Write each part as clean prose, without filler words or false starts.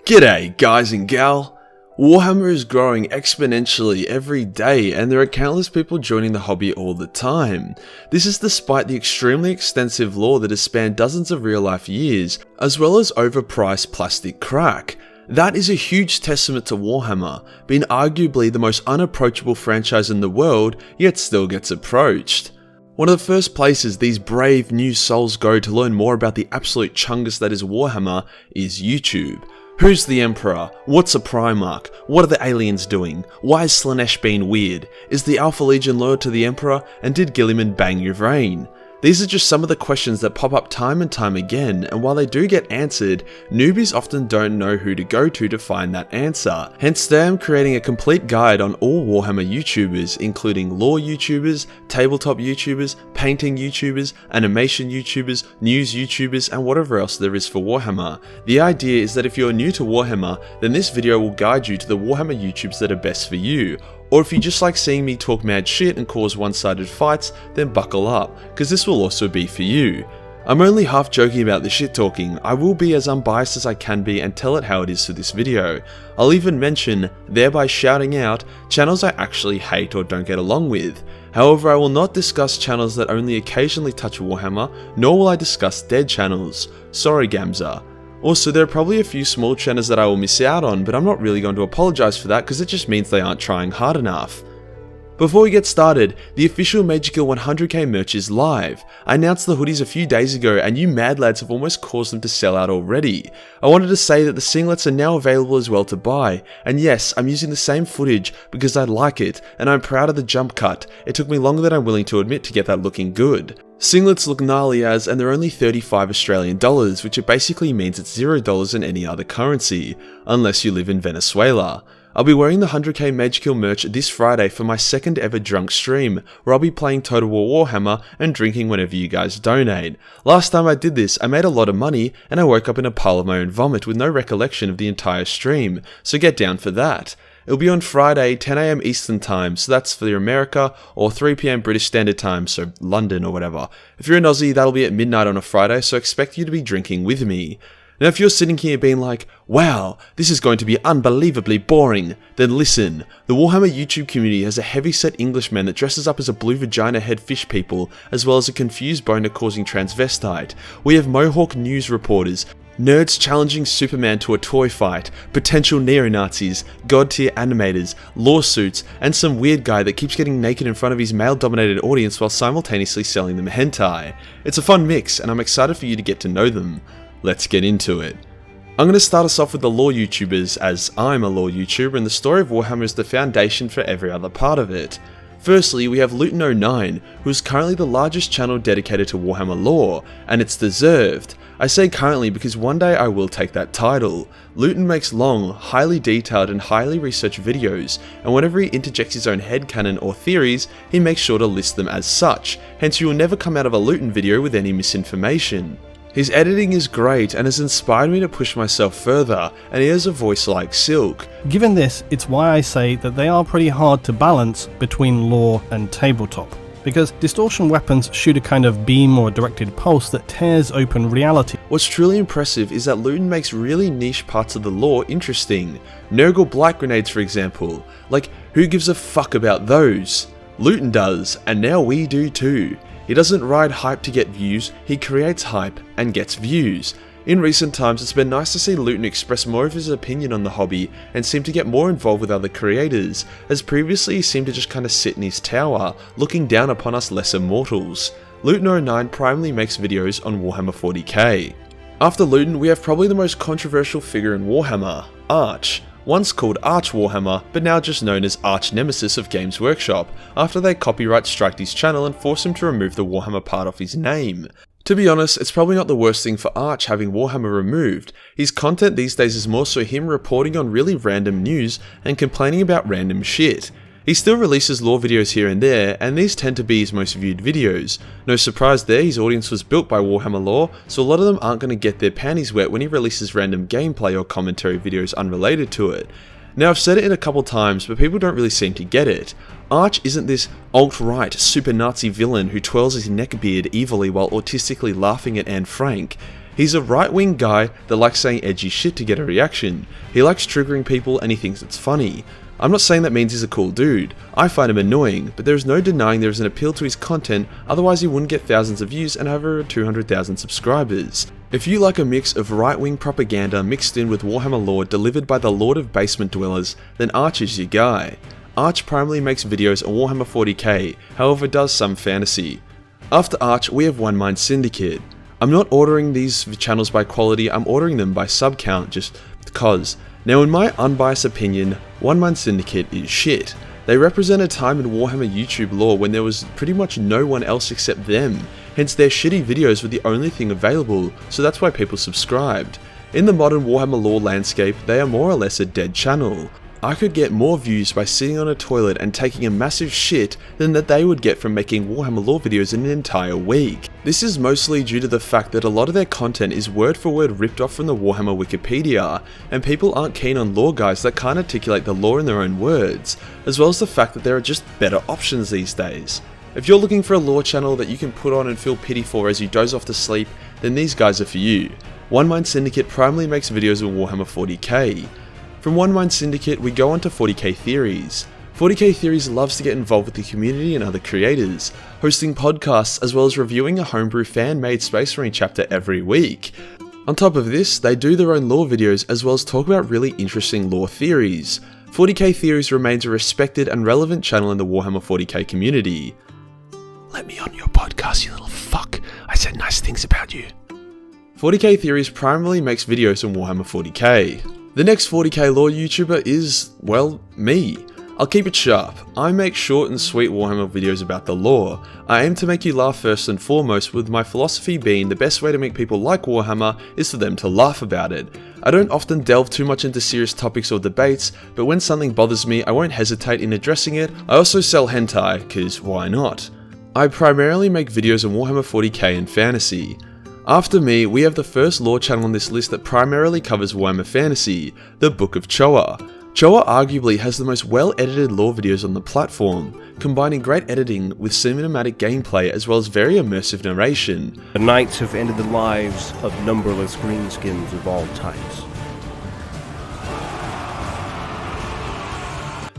G'day guys and gal! Warhammer is growing exponentially every day and there are countless people joining the hobby all the time. This is despite the extremely extensive lore that has spanned dozens of real life years, as well as overpriced plastic crack. That is a huge testament to Warhammer, being arguably the most unapproachable franchise in the world, yet still gets approached. One of the first places these brave new souls go to learn more about the absolute chungus that is Warhammer is YouTube. Who's the Emperor? What's a Primarch? What are the aliens doing? Why is Slaanesh being weird? Is the Alpha Legion loyal to the Emperor? And did Guilliman bang Yvraine? These are just some of the questions that pop up time and time again, and while they do get answered, newbies often don't know who to go to find that answer. Hence today I'm creating a complete guide on all Warhammer YouTubers, including lore YouTubers, tabletop YouTubers, painting YouTubers, animation YouTubers, news YouTubers, and whatever else there is for Warhammer. The idea is that if you're new to Warhammer, then this video will guide you to the Warhammer YouTubes that are best for you. Or if you just like seeing me talk mad shit and cause one-sided fights, then buckle up, because this will also be for you. I'm only half joking about the shit talking. I will be as unbiased as I can be and tell it how it is for this video. I'll even mention, thereby shouting out, channels I actually hate or don't get along with. However, I will not discuss channels that only occasionally touch Warhammer, nor will I discuss dead channels. Sorry Gamza. Also, there are probably a few small channels that I will miss out on, but I'm not really going to apologise for that because it just means they aren't trying hard enough. Before we get started, the official Majorkill 100k merch is live. I announced the hoodies a few days ago and you mad lads have almost caused them to sell out already. I wanted to say that the singlets are now available as well to buy, and yes, I'm using the same footage because I like it and I'm proud of the jump cut. It took me longer than I'm willing to admit to get that looking good. Singlets look gnarly as, and they're only 35 Australian dollars, which it basically means it's $0 in any other currency, unless you live in Venezuela. I'll be wearing the 100k Majorkill merch this Friday for my second ever drunk stream, where I'll be playing Total War Warhammer and drinking whenever you guys donate. Last time I did this, I made a lot of money, and I woke up in a pile of my own vomit with no recollection of the entire stream, so get down for that. It'll be on Friday, 10 AM Eastern Time, so that's for America, or 3 PM British Standard Time, so London or whatever. If you're in Aussie, that'll be at midnight on a Friday, so expect you to be drinking with me. Now if you're sitting here being like, wow, this is going to be unbelievably boring, then listen. The Warhammer YouTube community has a heavy-set Englishman that dresses up as a blue vagina head fish people, as well as a confused boner-causing transvestite. We have Mohawk news reporters, nerds challenging Superman to a toy fight, potential neo-Nazis, god-tier animators, lawsuits, and some weird guy that keeps getting naked in front of his male-dominated audience while simultaneously selling them hentai. It's a fun mix, and I'm excited for you to get to know them. Let's get into it. I'm going to start us off with the lore YouTubers, as I'm a lore YouTuber and the story of Warhammer is the foundation for every other part of it. Firstly, we have Luton09, who is currently the largest channel dedicated to Warhammer lore, and it's deserved. I say currently because one day I will take that title. Luton makes long, highly detailed and highly researched videos, and whenever he interjects his own headcanon or theories, he makes sure to list them as such, hence you will never come out of a Luton video with any misinformation. His editing is great and has inspired me to push myself further, and he has a voice like silk. Given this, it's why I say that they are pretty hard to balance between lore and tabletop, because distortion weapons shoot a kind of beam or directed pulse that tears open reality. What's truly impressive is that Luton makes really niche parts of the lore interesting. Nurgle blight grenades for example, like who gives a fuck about those? Luton does, and now we do too. He doesn't ride hype to get views, he creates hype and gets views. In recent times it's been nice to see Luton express more of his opinion on the hobby and seem to get more involved with other creators, as previously he seemed to just kinda sit in his tower, looking down upon us lesser mortals. Luton09 primarily makes videos on Warhammer 40k. After Luton we have probably the most controversial figure in Warhammer, Arch. Once called Arch Warhammer, but now just known as Arch Nemesis of Games Workshop, after they copyright striked his channel and forced him to remove the Warhammer part off his name. To be honest, it's probably not the worst thing for Arch having Warhammer removed. His content these days is more so him reporting on really random news and complaining about random shit. He still releases lore videos here and there, and these tend to be his most viewed videos. No surprise there, his audience was built by Warhammer lore, so a lot of them aren't going to get their panties wet when he releases random gameplay or commentary videos unrelated to it. Now I've said it a couple times, but people don't really seem to get it. Arch isn't this alt-right super Nazi villain who twirls his neckbeard evilly while autistically laughing at Anne Frank. He's a right-wing guy that likes saying edgy shit to get a reaction. He likes triggering people and he thinks it's funny. I'm not saying that means he's a cool dude. I find him annoying, but there is no denying there is an appeal to his content, otherwise he wouldn't get thousands of views and have over 200,000 subscribers. If you like a mix of right-wing propaganda mixed in with Warhammer lore delivered by the Lord of Basement Dwellers, then Arch is your guy. Arch primarily makes videos on Warhammer 40k, however does some fantasy. After Arch, we have One Mind Syndicate. I'm not ordering these channels by quality, I'm ordering them by sub count just because. Now in my unbiased opinion, One Mind Syndicate is shit. They represent a time in Warhammer YouTube lore when there was pretty much no one else except them, hence their shitty videos were the only thing available, so that's why people subscribed. In the modern Warhammer lore landscape, they are more or less a dead channel. I could get more views by sitting on a toilet and taking a massive shit than that they would get from making Warhammer lore videos in an entire week. This is mostly due to the fact that a lot of their content is word for word ripped off from the Warhammer Wikipedia, and people aren't keen on lore guys that can't articulate the lore in their own words, as well as the fact that there are just better options these days. If you're looking for a lore channel that you can put on and feel pity for as you doze off to sleep, then these guys are for you. One Mind Syndicate primarily makes videos of Warhammer 40k. From One Mind Syndicate, we go on to 40k Theories. 40k Theories loves to get involved with the community and other creators, hosting podcasts as well as reviewing a homebrew fan-made Space Marine chapter every week. On top of this, they do their own lore videos as well as talk about really interesting lore theories. 40k Theories remains a respected and relevant channel in the Warhammer 40k community. Let me on your podcast, you little fuck. I said nice things about you. 40k Theories primarily makes videos on Warhammer 40k. The next 40k lore YouTuber is, well, me. I'll keep it sharp. I make short and sweet Warhammer videos about the lore. I aim to make you laugh first and foremost, with my philosophy being the best way to make people like Warhammer is for them to laugh about it. I don't often delve too much into serious topics or debates, but when something bothers me I won't hesitate in addressing it. I also sell hentai, cause why not? I primarily make videos on Warhammer 40k and fantasy. After me, we have the first lore channel on this list that primarily covers Warhammer Fantasy, the Book of Choa. Choa arguably has the most well-edited lore videos on the platform, combining great editing with cinematic gameplay as well as very immersive narration. The Knights have ended the lives of numberless greenskins of all types.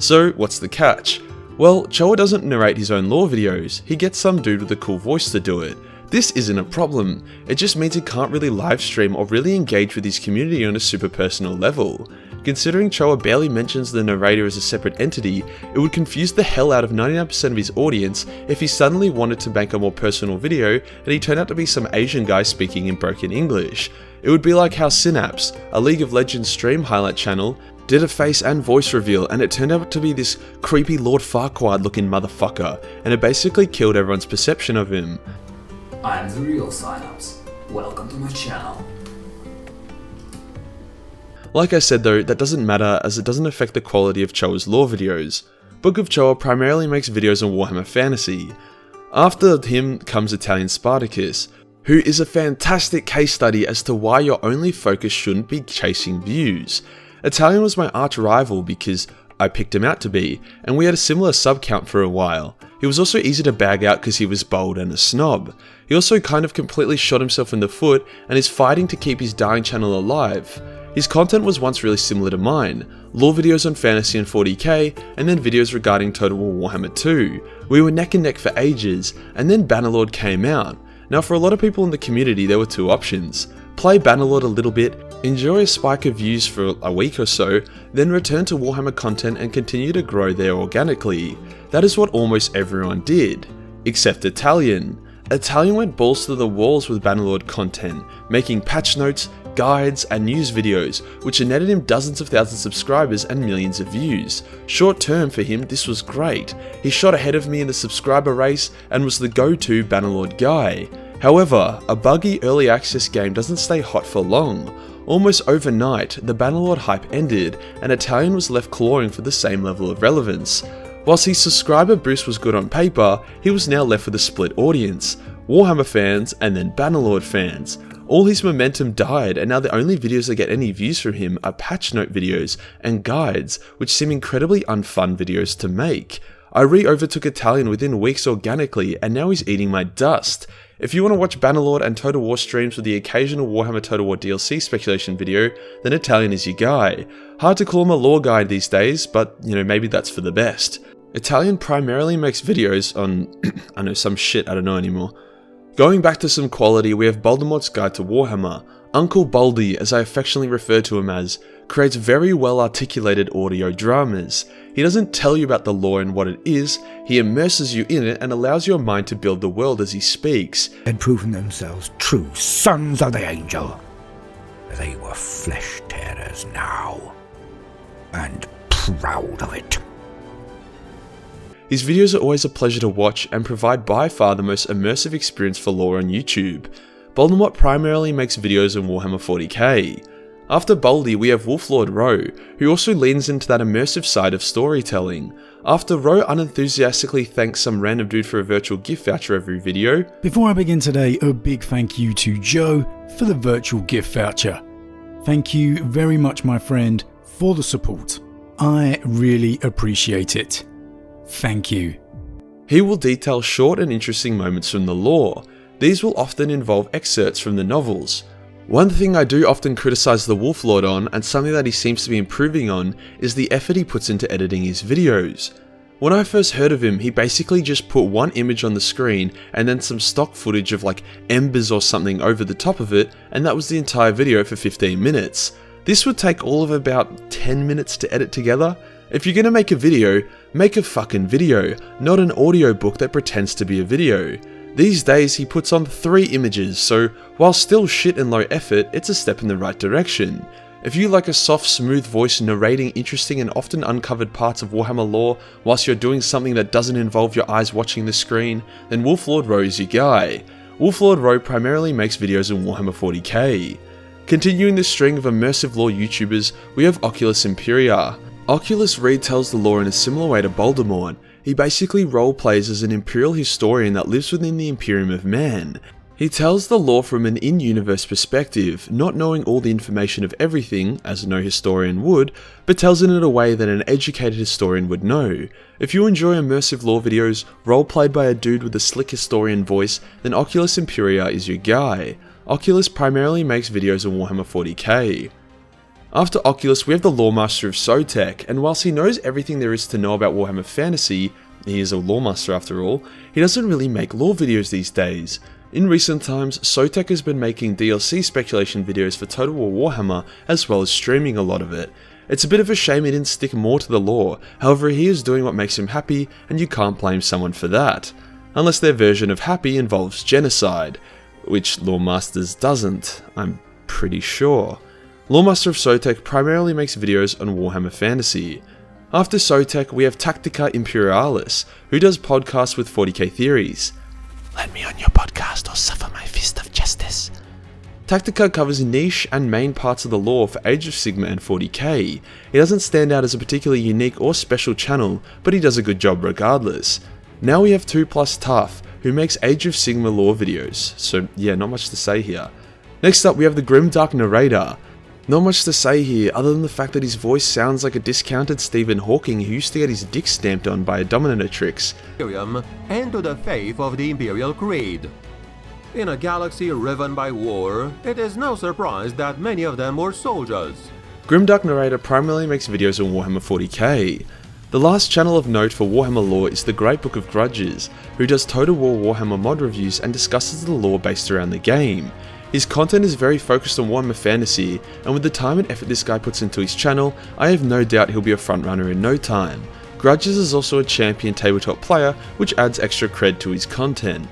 So, what's the catch? Well, Choa doesn't narrate his own lore videos, he gets some dude with a cool voice to do it. This isn't a problem, it just means he can't really livestream or really engage with his community on a super personal level. Considering Choa barely mentions the narrator as a separate entity, it would confuse the hell out of 99% of his audience if he suddenly wanted to make a more personal video and he turned out to be some Asian guy speaking in broken English. It would be like how Synapse, a League of Legends stream highlight channel, did a face and voice reveal and it turned out to be this creepy Lord Farquaad looking motherfucker, and it basically killed everyone's perception of him. I'm the real Synapse. Welcome to my channel. Like I said though, that doesn't matter as it doesn't affect the quality of Choa's lore videos. Book of Choa primarily makes videos on Warhammer Fantasy. After him comes Italian Spartacus, who is a fantastic case study as to why your only focus shouldn't be chasing views. Italian was my arch rival because I picked him out to be, and we had a similar sub count for a while. He was also easy to bag out because he was bold and a snob. He also kind of completely shot himself in the foot and is fighting to keep his dying channel alive. His content was once really similar to mine, lore videos on fantasy and 40k, and then videos regarding Total War Warhammer 2. We were neck and neck for ages, and then Bannerlord came out. Now for a lot of people in the community there were two options. Play Bannerlord a little bit, enjoy a spike of views for a week or so, then return to Warhammer content and continue to grow there organically. That is what almost everyone did, except Italian. Italian went balls to the walls with Bannerlord content, making patch notes, guides, and news videos, which netted him dozens of thousands of subscribers and millions of views. Short term for him, this was great. He shot ahead of me in the subscriber race and was the go-to Bannerlord guy. However, a buggy early access game doesn't stay hot for long. Almost overnight, the Bannerlord hype ended, and Italian was left clawing for the same level of relevance. Whilst his subscriber boost was good on paper, he was now left with a split audience, Warhammer fans and then Bannerlord fans. All his momentum died, and now the only videos that get any views from him are patch note videos and guides, which seem incredibly unfun videos to make. I overtook Italian within weeks organically, and now he's eating my dust. If you want to watch Bannerlord and Total War streams with the occasional Warhammer Total War DLC speculation video, then Italian is your guy. Hard to call him a lore guy these days, but maybe that's for the best. Italian primarily makes videos on, I know, some shit I don't know anymore. Going back to some quality, we have Voldemort's Guide to Warhammer. Uncle Baldy, as I affectionately refer to him as, creates very well articulated audio dramas. He doesn't tell you about the lore and what it is, he immerses you in it and allows your mind to build the world as he speaks. Had proven themselves true sons of the angel. They were flesh tearers now, and proud of it. His videos are always a pleasure to watch and provide by far the most immersive experience for lore on YouTube. Voldemort primarily makes videos on Warhammer 40k. After Baldy, we have Wolflord Rowe, who also leans into that immersive side of storytelling. After Rowe unenthusiastically thanks some random dude for a virtual gift voucher every video. Before I begin today, a big thank you to Joe for the virtual gift voucher. Thank you very much, my friend, for the support. I really appreciate it. Thank you. He will detail short and interesting moments from the lore. These will often involve excerpts from the novels. One thing I do often criticize the Wolflord on, and something that he seems to be improving on, is the effort he puts into editing his videos. When I first heard of him, he basically just put one image on the screen and then some stock footage of like embers or something over the top of it, and that was the entire video for 15 minutes. This would take all of about 10 minutes to edit together. If you're gonna make a video, make a fucking video, not an audiobook that pretends to be a video. These days he puts on 3 images, so while still shit and low effort, it's a step in the right direction. If you like a soft, smooth voice narrating interesting and often uncovered parts of Warhammer lore whilst you're doing something that doesn't involve your eyes watching the screen, then Wolflord Rowe is your guy. Wolflord Rowe primarily makes videos in Warhammer 40k. Continuing the string of immersive lore YouTubers, we have Oculus Imperia. Oculus retells the lore in a similar way to Voldemort. He basically roleplays as an Imperial historian that lives within the Imperium of Man. He tells the lore from an in-universe perspective, not knowing all the information of everything, as no historian would, but tells it in a way that an educated historian would know. If you enjoy immersive lore videos, roleplayed by a dude with a slick historian voice, then Oculus Imperia is your guy. Oculus primarily makes videos on Warhammer 40k. After Oculus, we have the lore master of Sotek, and whilst he knows everything there is to know about Warhammer Fantasy, he is a lore master after all, he doesn't really make lore videos these days. In recent times, Sotek has been making DLC speculation videos for Total War Warhammer, as well as streaming a lot of it. It's a bit of a shame he didn't stick more to the lore, however he is doing what makes him happy, and you can't blame someone for that. Unless their version of happy involves genocide, which Lore Masters doesn't, I'm pretty sure. Loremaster of Sotek primarily makes videos on Warhammer Fantasy. After Sotek, we have Tactica Imperialis, who does podcasts with 40k theories. Let me on your podcast or suffer my fist of justice. Tactica covers niche and main parts of the lore for Age of Sigmar and 40k. He doesn't stand out as a particularly unique or special channel, but he does a good job regardless. Now we have 2+ Tough, who makes Age of Sigmar lore videos, so yeah, not much to say here. Next up we have the Grimdark Narrator. Not much to say here other than the fact that his voice sounds like a discounted Stephen Hawking who used to get his dick stamped on by a dominatrix. And to the faith of the Imperial Creed. In a galaxy riven by war, it is no surprise that many of them were soldiers. Grimdark Narrator primarily makes videos on Warhammer 40k. The last channel of note for Warhammer lore is the Great Book of Grudges, who does Total War Warhammer mod reviews and discusses the lore based around the game. His content is very focused on Warhammer Fantasy, and with the time and effort this guy puts into his channel, I have no doubt he'll be a frontrunner in no time. Grudges is also a champion tabletop player, which adds extra cred to his content.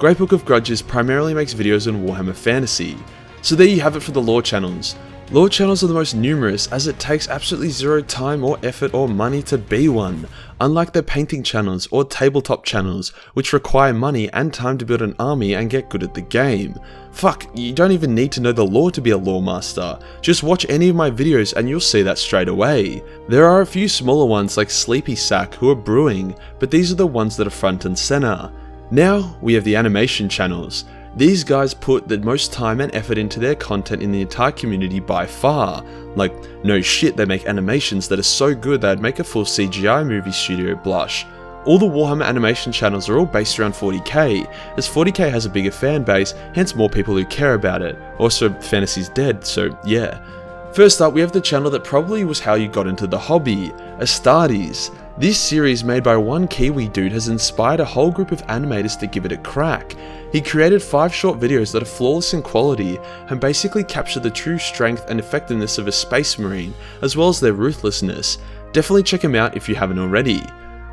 Great Book of Grudges primarily makes videos on Warhammer Fantasy. So there you have it for the lore channels. Lore channels are the most numerous as it takes absolutely zero time or effort or money to be one, unlike the painting channels or tabletop channels which require money and time to build an army and get good at the game. Fuck, you don't even need to know the lore to be a lore master, just watch any of my videos and you'll see that straight away. There are a few smaller ones like Sleepy Sack who are brewing, but these are the ones that are front and center. Now we have the animation channels. These guys put the most time and effort into their content in the entire community by far. Like, no shit, they make animations that are so good that would make a full CGI movie studio blush. All the Warhammer animation channels are all based around 40k, as 40k has a bigger fan base, hence more people who care about it. Also, fantasy's dead, so yeah. First up, we have the channel that probably was how you got into the hobby, Astartes. This series made by one Kiwi dude has inspired a whole group of animators to give it a crack. He created 5 short videos that are flawless in quality and basically capture the true strength and effectiveness of a space marine, as well as their ruthlessness. Definitely check him out if you haven't already.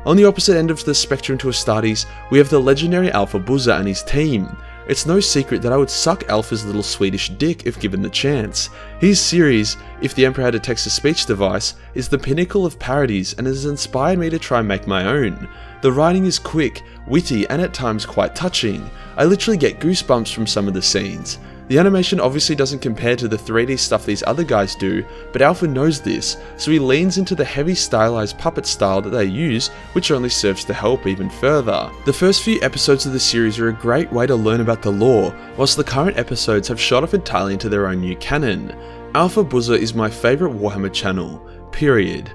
On the opposite end of the spectrum to Astartes, we have the legendary Alpha Buzza and his team. It's no secret that I would suck Alpha's little Swedish dick if given the chance. His series, If the Emperor Had a Text-to-Speech Device, is the pinnacle of parodies and has inspired me to try and make my own. The writing is quick, witty, and at times quite touching. I literally get goosebumps from some of the scenes. The animation obviously doesn't compare to the 3D stuff these other guys do, but Alpha knows this, so he leans into the heavy stylized puppet style that they use, which only serves to help even further. The first few episodes of the series are a great way to learn about the lore, whilst the current episodes have shot off entirely into their own new canon. Alpha Buzza is my favourite Warhammer channel, period.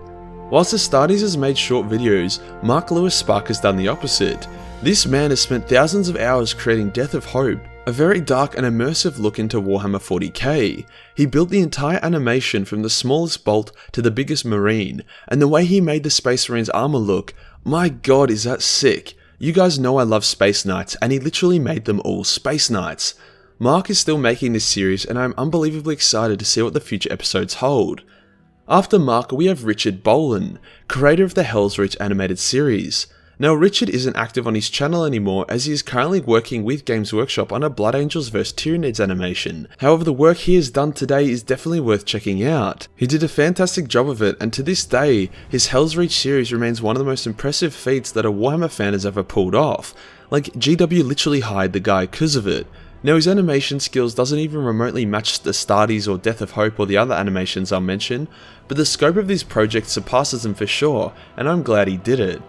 Whilst Astartes has made short videos, Mark Lewis Spark has done the opposite. This man has spent thousands of hours creating Death of Hope, a very dark and immersive look into Warhammer 40k. He built the entire animation from the smallest bolt to the biggest marine, and the way he made the Space Marine's armor look, my god is that sick. You guys know I love Space Knights, and he literally made them all Space Knights. Mark is still making this series, and I'm unbelievably excited to see what the future episodes hold. After Mark, we have Richard Bolan, creator of the Hell's Reach animated series. Now, Richard isn't active on his channel anymore as he is currently working with Games Workshop on a Blood Angels vs Tyranids animation. However, the work he has done today is definitely worth checking out. He did a fantastic job of it, and to this day, his Hell's Reach series remains one of the most impressive feats that a Warhammer fan has ever pulled off. Like, GW literally hired the guy because of it. Now, his animation skills doesn't even remotely match the Astartes or Death of Hope or the other animations I'll mention, but the scope of this project surpasses them for sure, and I'm glad he did it.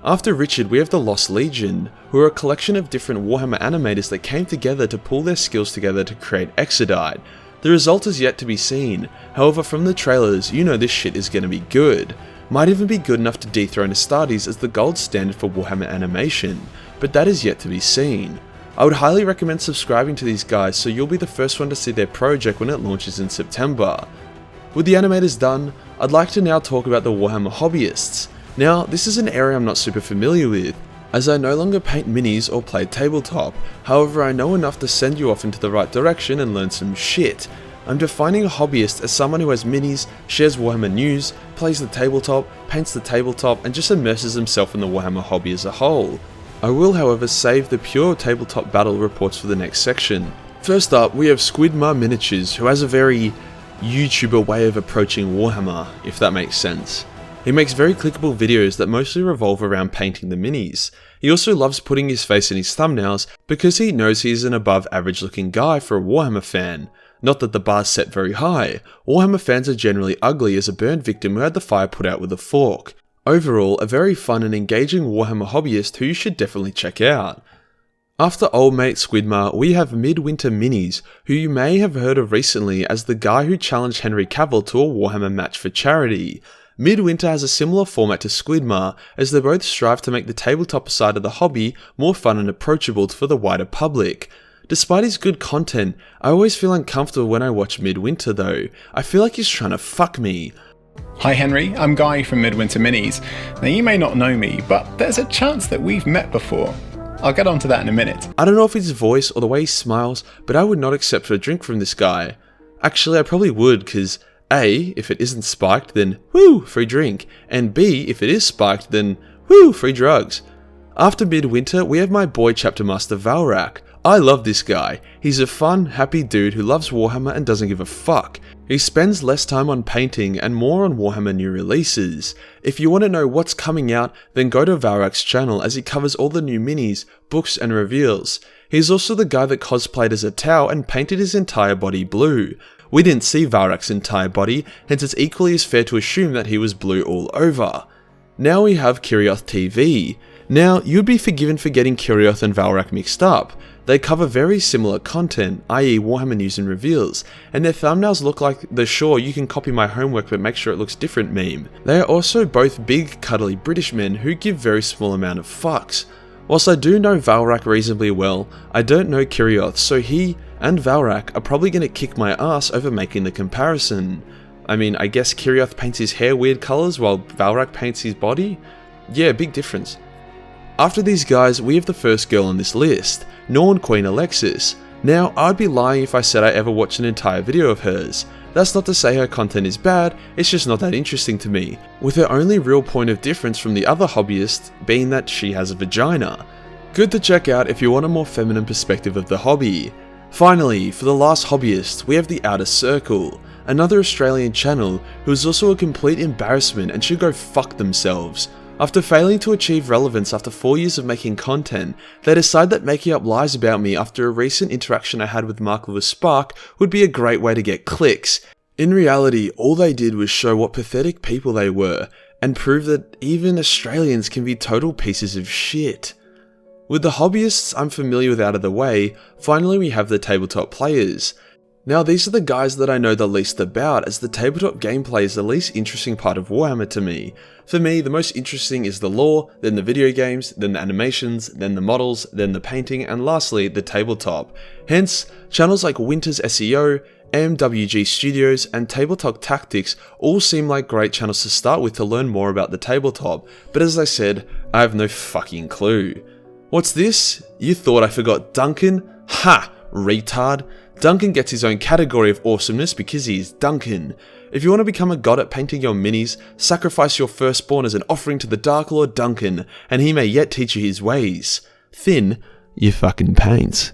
After Richard, we have the Lost Legion, who are a collection of different Warhammer animators that came together to pull their skills together to create Exodite. The result is yet to be seen, however from the trailers you know this shit is going to be good. Might even be good enough to dethrone Astartes as the gold standard for Warhammer animation, but that is yet to be seen. I would highly recommend subscribing to these guys so you'll be the first one to see their project when it launches in September. With the animators done, I'd like to now talk about the Warhammer hobbyists. Now, this is an area I'm not super familiar with, as I no longer paint minis or play tabletop. However, I know enough to send you off into the right direction and learn some shit. I'm defining a hobbyist as someone who has minis, shares Warhammer news, plays the tabletop, paints the tabletop, and just immerses himself in the Warhammer hobby as a whole. I will, however, save the pure tabletop battle reports for the next section. First up, we have Squidmar Miniatures, who has a very YouTuber way of approaching Warhammer, if that makes sense. He makes very clickable videos that mostly revolve around painting the minis. He also loves putting his face in his thumbnails because he knows he is an above average looking guy for a Warhammer fan. Not that the bar's set very high, Warhammer fans are generally ugly as a burn victim who had the fire put out with a fork. Overall, a very fun and engaging Warhammer hobbyist who you should definitely check out. After old mate Squidmar, we have Midwinter Minis, who you may have heard of recently as the guy who challenged Henry Cavill to a Warhammer match for charity. Midwinter has a similar format to Squidmar, as they both strive to make the tabletop side of the hobby more fun and approachable for the wider public. Despite his good content, I always feel uncomfortable when I watch Midwinter though. I feel like he's trying to fuck me. Hi Henry, I'm Guy from Midwinter Minis. Now you may not know me, but there's a chance that we've met before. I'll get onto that in a minute. I don't know if his voice or the way he smiles, but I would not accept a drink from this guy. Actually, I probably would, cause A, if it isn't spiked, then woo, free drink, and B, if it is spiked, then woo, free drugs. After Midwinter, we have my boy Chapter Master Valrak. I love this guy. He's a fun, happy dude who loves Warhammer and doesn't give a fuck. He spends less time on painting and more on Warhammer new releases. If you want to know what's coming out, then go to Valrak's channel as he covers all the new minis, books and reveals. He's also the guy that cosplayed as a Tau and painted his entire body blue. We didn't see Valrak's entire body, hence it's equally as fair to assume that he was blue all over. Now we have Kirioth TV. Now, you'd be forgiven for getting Kirioth and Valrak mixed up. They cover very similar content, i.e. Warhammer news and reveals, and their thumbnails look like the "sure you can copy my homework but make sure it looks different" meme. They are also both big cuddly British men who give very small amount of fucks. Whilst I do know Valrak reasonably well, I don't know Kirioth, so he and Valrak are probably going to kick my ass over making the comparison. I mean, I guess Kirioth paints his hair weird colours while Valrak paints his body? Yeah, big difference. After these guys, we have the first girl on this list, Norn Queen Alexis. Now, I'd be lying if I said I ever watched an entire video of hers. That's not to say her content is bad, it's just not that interesting to me, with her only real point of difference from the other hobbyists being that she has a vagina. Good to check out if you want a more feminine perspective of the hobby. Finally, for the last hobbyist, we have the Outer Circle, another Australian channel who is also a complete embarrassment and should go fuck themselves. After failing to achieve relevance after 4 years of making content, they decide that making up lies about me after a recent interaction I had with Mark Lewis Spark would be a great way to get clicks. In reality, all they did was show what pathetic people they were, and prove that even Australians can be total pieces of shit. With the hobbyists I'm familiar with out of the way, finally we have the tabletop players. Now these are the guys that I know the least about, as the tabletop gameplay is the least interesting part of Warhammer to me. For me, the most interesting is the lore, then the video games, then the animations, then the models, then the painting, and lastly, the tabletop. Hence, channels like Winter's SEO, MWG Studios, and Tabletop Tactics all seem like great channels to start with to learn more about the tabletop, but as I said, I have no fucking clue. What's this? You thought I forgot Duncan? Ha! Retard! Duncan gets his own category of awesomeness because he is Duncan. If you want to become a god at painting your minis, sacrifice your firstborn as an offering to the Dark Lord Duncan, and he may yet teach you his ways. Thin, you fucking paints.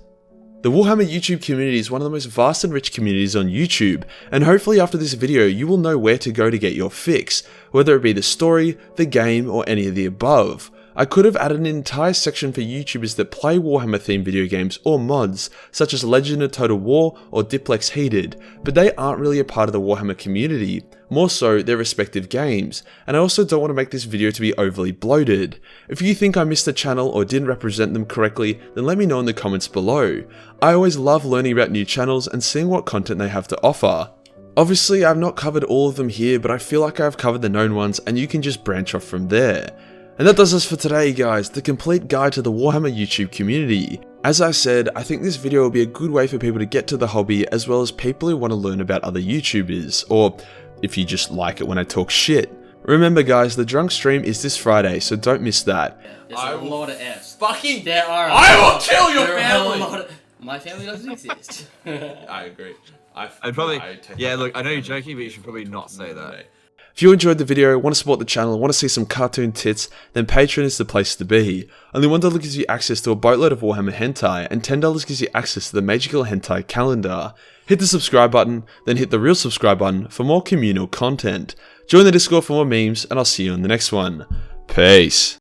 The Warhammer YouTube community is one of the most vast and rich communities on YouTube, and hopefully after this video you will know where to go to get your fix, whether it be the story, the game, or any of the above. I could have added an entire section for YouTubers that play Warhammer themed video games or mods, such as Legend of Total War or Diplex Heated, but they aren't really a part of the Warhammer community, more so their respective games, and I also don't want to make this video to be overly bloated. If you think I missed a channel or didn't represent them correctly, then let me know in the comments below. I always love learning about new channels and seeing what content they have to offer. Obviously I've not covered all of them here, but I feel like I've covered the known ones and you can just branch off from there. And that does us for today guys, the complete guide to the Warhammer YouTube community. As I said, I think this video will be a good way for people to get to the hobby as well as people who want to learn about other YouTubers, or if you just like it when I talk shit. Remember guys, the drunk stream is this Friday, so don't miss that. There's a lot of F's. Fucking There are. I will kill your family! My family doesn't exist. I agree. I'd probably, yeah, look, I know you're joking, but you should probably not say that. If you enjoyed the video, want to support the channel, want to see some cartoon tits, then Patreon is the place to be. Only $1 gives you access to a boatload of Warhammer hentai, and $10 gives you access to the Majorkill hentai calendar. Hit the subscribe button, then hit the real subscribe button for more communal content. Join the Discord for more memes, and I'll see you in the next one. Peace.